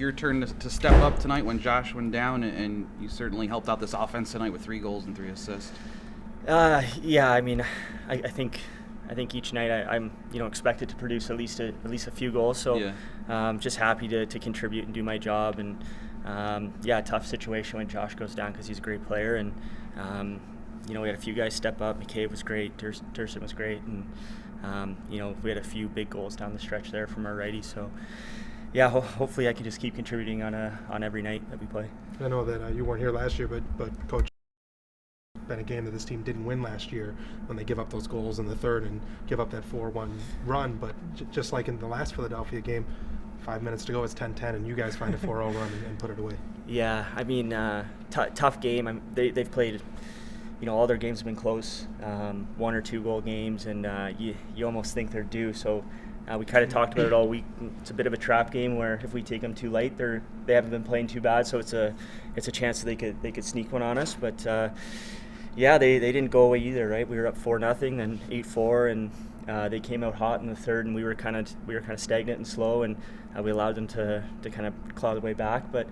your turn to step up tonight when Josh went down, and you certainly helped out this offense tonight with 3 goals and 3 assists. Yeah, I mean, I think each night I'm expected to produce at least a few goals. So yeah. Just happy to contribute and do my job. And tough situation when Josh goes down because he's a great player. And we had a few guys step up. McCabe was great. Durson was great. And we had a few big goals down the stretch there from our righties. So yeah, hopefully I can just keep contributing on every night that we play. I know that you weren't here last year, but Coach, been a game that this team didn't win last year when they give up those goals in the third and give up that 4-1 run. But just like in the last Philadelphia game, 5 minutes to go, it's 10-10, and you guys find a 4-0 run and put it away. Yeah, I mean, tough game. They've played, all their games have been close, 1 or 2 goal games, and you almost think they're due. So we kind of talked about it all week. It's a bit of a trap game where if we take them too late, they haven't been playing too bad. So it's a chance that they could sneak one on us. But yeah, they didn't go away either, right? We were up 4-0, then 8-4, and they came out hot in the third, and we were kind of stagnant and slow, and we allowed them to kind of claw the way back. But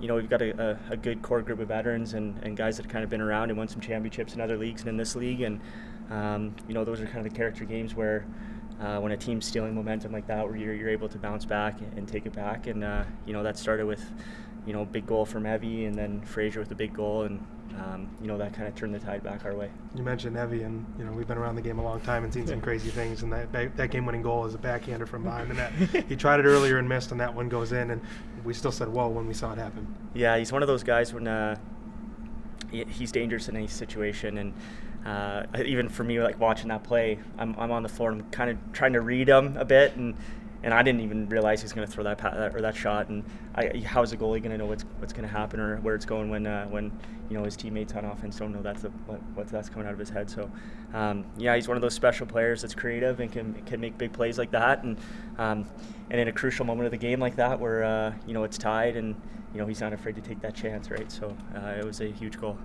we've got a good core group of veterans and guys that have kind of been around and won some championships in other leagues and in this league, and those are kind of the character games where when a team's stealing momentum like that, where you're able to bounce back and take it back, and that started with big goal from Evie, and then Fraser with a big goal, and that kind of turned the tide back our way. You mentioned Evie, and we've been around the game a long time and seen some crazy things, and that game-winning goal is a backhander from behind the net. He tried it earlier and missed, and that one goes in, and we still said whoa when we saw it happen. Yeah, he's one of those guys when he's dangerous in any situation, and even for me, like watching that play, I'm on the floor, I'm kind of trying to read him a bit, and I didn't even realize he was going to throw that shot. And how is a goalie going to know what's going to happen or where it's going when his teammates on offense don't know that's coming out of his head. So he's one of those special players that's creative and can make big plays like that. And in a crucial moment of the game like that, where it's tied, and he's not afraid to take that chance, right? So it was a huge goal.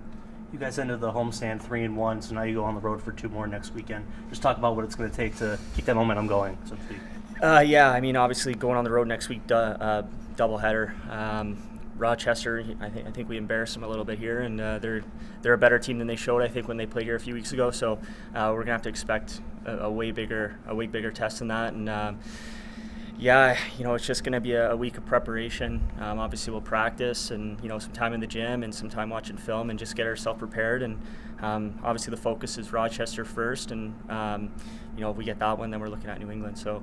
You guys ended the homestand 3-1, so now you go on the road for 2 more next weekend. Just talk about what it's going to take to keep that momentum going, so to speak. I mean, obviously going on the road next week, doubleheader. Rochester, I think we embarrassed them a little bit here, and they're a better team than they showed, I think, when they played here a few weeks ago. So we're gonna have to expect a way bigger test than that. And it's just gonna be a week of preparation. Obviously, we'll practice and some time in the gym and some time watching film and just get ourselves prepared. And obviously, the focus is Rochester first, and if we get that one, then we're looking at New England. So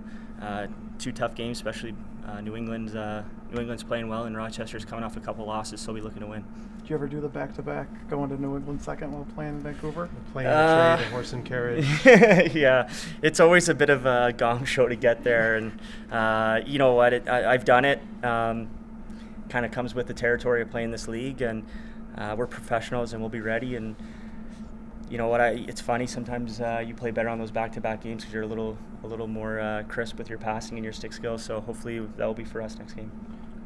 2 tough games, especially New England's playing well, and Rochester's coming off a couple losses, so we'll be looking to win. Did you ever do the back-to-back, going to New England second while playing in Vancouver? Playing the trade, a horse and carriage. Yeah, it's always a bit of a gong show to get there, and you know what? I've done it. Kind of comes with the territory of playing this league, and we're professionals, and we'll be ready. And you know what? It's funny sometimes you play better on those back-to-back games because you're a little more crisp with your passing and your stick skills. So hopefully that will be for us next game.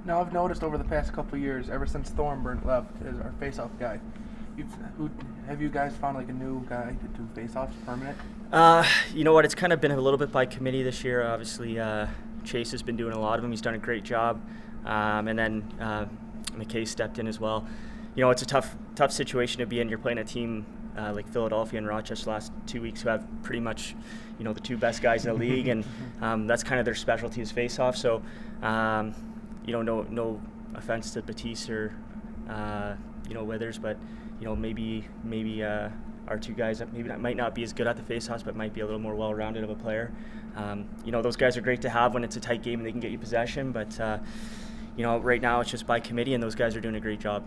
Now, I've noticed over the past couple of years, ever since Thornburn left as our face-off guy, have you guys found like a new guy to do face-offs permanent? You know what? It's kind of been a little bit by committee this year. Obviously, Chase has been doing a lot of them. He's done a great job, and then McKay stepped in as well. It's a tough situation to be in. You're playing a team like Philadelphia and Rochester last 2 weeks who have pretty much the 2 best guys in the league, and that's kind of their specialty is face-off. So. No offense to Batiste or Withers, but maybe our 2 guys that might not be as good at the faceoffs, but might be a little more well-rounded of a player. Those guys are great to have when it's a tight game and they can get you possession, but right now it's just by committee, and those guys are doing a great job.